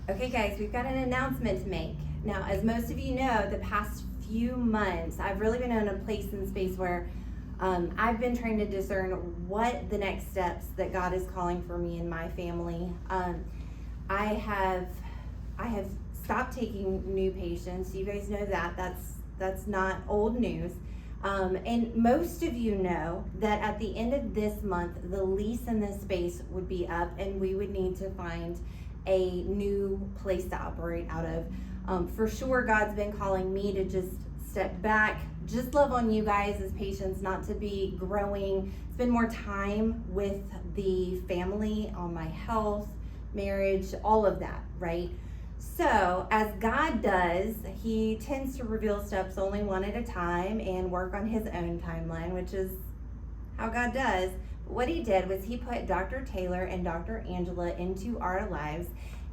Okay guys, we've got an announcement to make. Now, as most of you know, the past few months, I've really been in a place and space where I've been trying to discern what the next steps that God is calling for me and my family. I have stopped taking new patients. You guys know that. That's not old news. And most of you know that at the end of this month, the lease in this space would be up and we would need to find a new place to operate out of. For sure, God's been calling me to just step back, just love on you guys as patients, not to be growing, spend more time with the family, on my health, marriage, all of that, right? So as God does, he tends to reveal steps only one at a time and work on his own timeline, which is how God does. What he did was he put Dr. Taylor and Dr. Angela into our lives,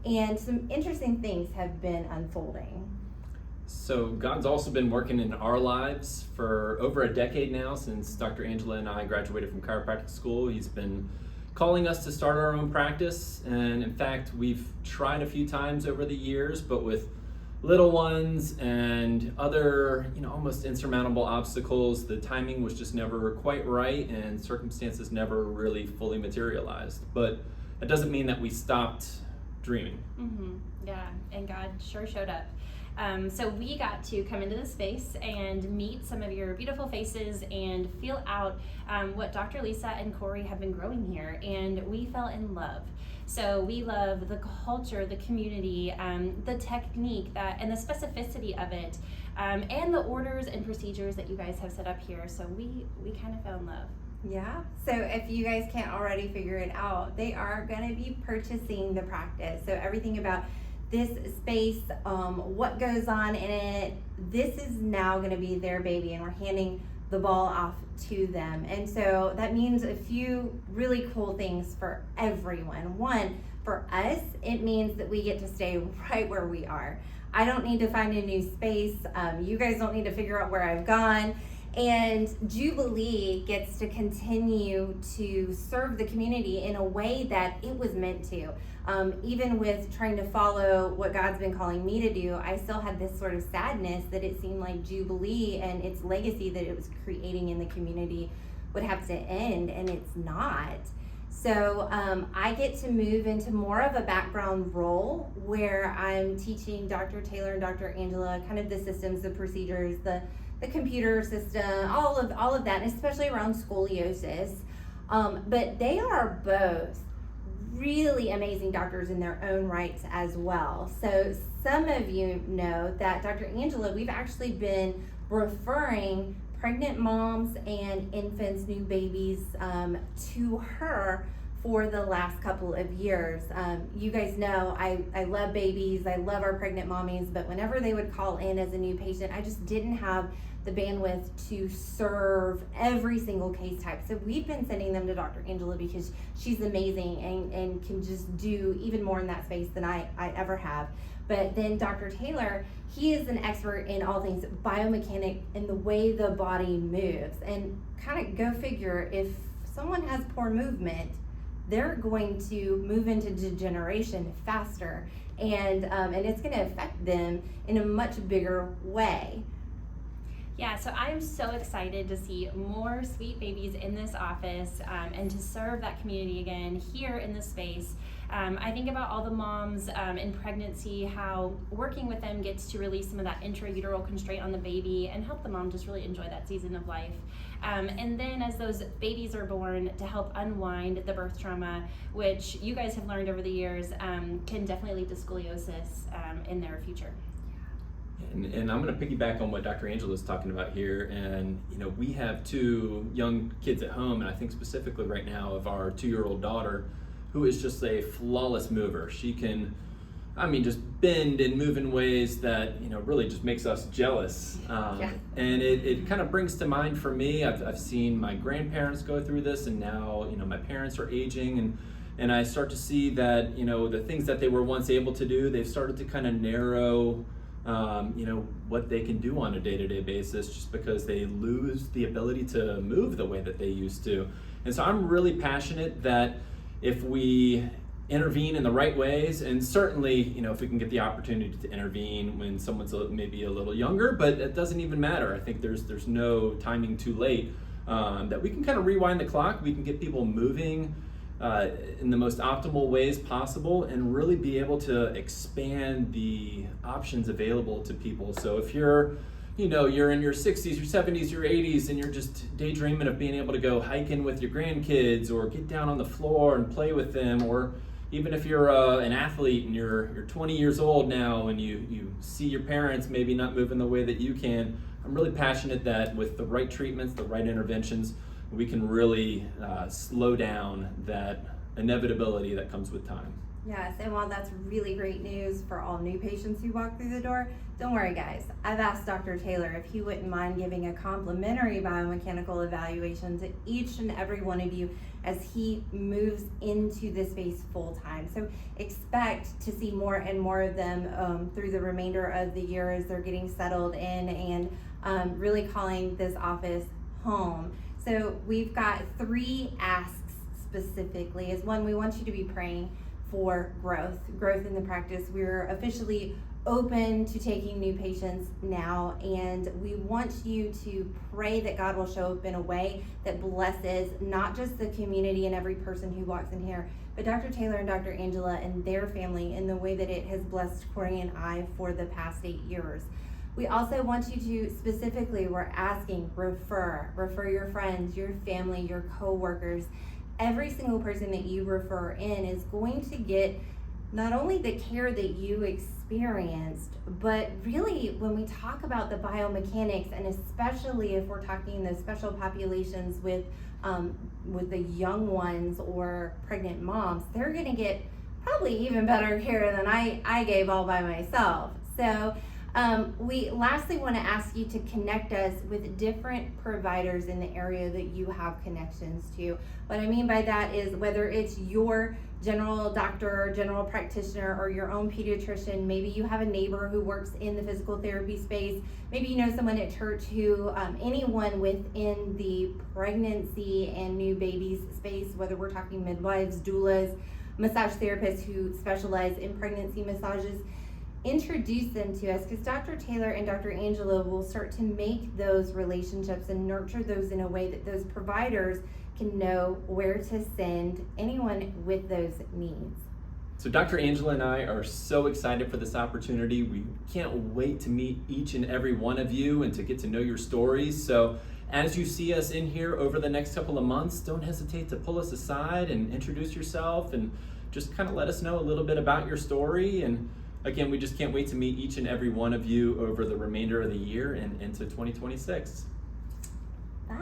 and some interesting things have been unfolding. So God's also been working in our lives for over a decade now, since Dr. Angela and I graduated from chiropractic school. He's been calling us to start our own practice, and in fact, we've tried a few times over the years, but with little ones and other, almost insurmountable obstacles, the timing was just never quite right and circumstances never really fully materialized. But that doesn't mean that we stopped dreaming. Yeah, and God sure showed up. So we got to come into this space and meet some of your beautiful faces and feel out what Dr. Lisa and Corey have been growing here, and we fell in love. So we love the culture, the community, the technique and the specificity of it, and the orders and procedures that you guys have set up here. So we kind of fell in love. Yeah, so if you guys can't already figure it out, they are going to be purchasing the practice. So everything about this space, what goes on in it, this is now going to be their baby, and we're handing the ball off to them. And so that means a few really cool things for everyone. One, for us, it means that we get to stay right where we are. I don't need to find a new space. You guys don't need to figure out where I've gone. And Jubilee gets to continue to serve the community in a way that it was meant to. Even with trying to follow what God's been calling me to do, I still had this sort of sadness that it seemed like Jubilee and its legacy that it was creating in the community would have to end, and it's not. So I get to move into more of a background role where I'm teaching Dr. Taylor and Dr. Angela kind of the systems, the procedures, the computer system, all of that, and especially around scoliosis. But they are both really amazing doctors in their own rights as well. So some of you know that Dr. Angela, we've actually been referring pregnant moms and infants, new babies, to her for the last couple of years. You guys know I love babies, I love our pregnant mommies, but whenever they would call in as a new patient, I just didn't have the bandwidth to serve every single case type. So we've been sending them to Dr. Angela because she's amazing and can just do even more in that space than I ever have. But then Dr. Taylor, he is an expert in all things biomechanic and the way the body moves. And kind of go figure, if someone has poor movement, they're going to move into degeneration faster, and it's going to affect them in a much bigger way. Yeah, so I'm so excited to see more sweet babies in this office and to serve that community again here in this space. I think about all the moms in pregnancy, how working with them gets to release some of that intrauteral constraint on the baby and help the mom just really enjoy that season of life. And then as those babies are born, to help unwind the birth trauma, which you guys have learned over the years can definitely lead to scoliosis in their future. And I'm going to piggyback on what Dr. Angela is talking about here. And, we have two young kids at home, and I think specifically right now of our 2-year-old daughter, who is just a flawless mover. She can, just bend and move in ways that, really just makes us jealous. And it kind of brings to mind for me, I've seen my grandparents go through this, and now, my parents are aging, and I start to see that, the things that they were once able to do, they've started to kind of narrow what they can do on a day-to-day basis, just because they lose the ability to move the way that they used to. And so I'm really passionate that if we intervene in the right ways. And certainly, you know, if we can get the opportunity to intervene when someone's maybe a little younger, but it doesn't even matter. I think there's no timing too late, that we can kind of rewind the clock. We can get people moving in the most optimal ways possible and really be able to expand the options available to people. So if you're in your 60s, your 70s, your 80s, and you're just daydreaming of being able to go hiking with your grandkids or get down on the floor and play with them, or even if you're an athlete and you're 20 years old now and you see your parents maybe not moving the way that you can, I'm really passionate that with the right treatments, the right interventions, we can really slow down that inevitability that comes with time. Yes, and while that's really great news for all new patients who walk through the door, don't worry guys. I've asked Dr. Taylor if he wouldn't mind giving a complimentary biomechanical evaluation to each and every one of you as he moves into this space full time. So expect to see more and more of them through the remainder of the year as they're getting settled in and really calling this office home. So we've got 3 asks specifically. Is one, we want you to be praying for growth in the practice. We're officially open to taking new patients now, and we want you to pray that God will show up in a way that blesses not just the community and every person who walks in here, but Dr. Taylor and Dr. Angela and their family in the way that it has blessed Corey and I for the past 8 years. We also want you to specifically, we're asking, refer your friends, your family, your coworkers. Every single person that you refer in is going to get not only the care that you experienced, but really when we talk about the biomechanics, and especially if we're talking those special populations with the young ones or pregnant moms, they're going to get probably even better care than I gave all by myself. So we lastly want to ask you to connect us with different providers in the area that you have connections to. What I mean by that is whether it's your general doctor, general practitioner, or your own pediatrician. Maybe you have a neighbor who works in the physical therapy space. Maybe you know someone at church who, anyone within the pregnancy and new babies space, whether we're talking midwives, doulas, massage therapists who specialize in pregnancy massages. Introduce them to us, because Dr. Taylor and Dr. Angela will start to make those relationships and nurture those in a way that those providers can know where to send anyone with those needs. So Dr. Angela and I are so excited for this opportunity. We can't wait to meet each and every one of you and to get to know your stories. So as you see us in here over the next couple of months, don't hesitate to pull us aside and introduce yourself and just kind of let us know a little bit about your story. And again, we just can't wait to meet each and every one of you over the remainder of the year and into 2026. Bye.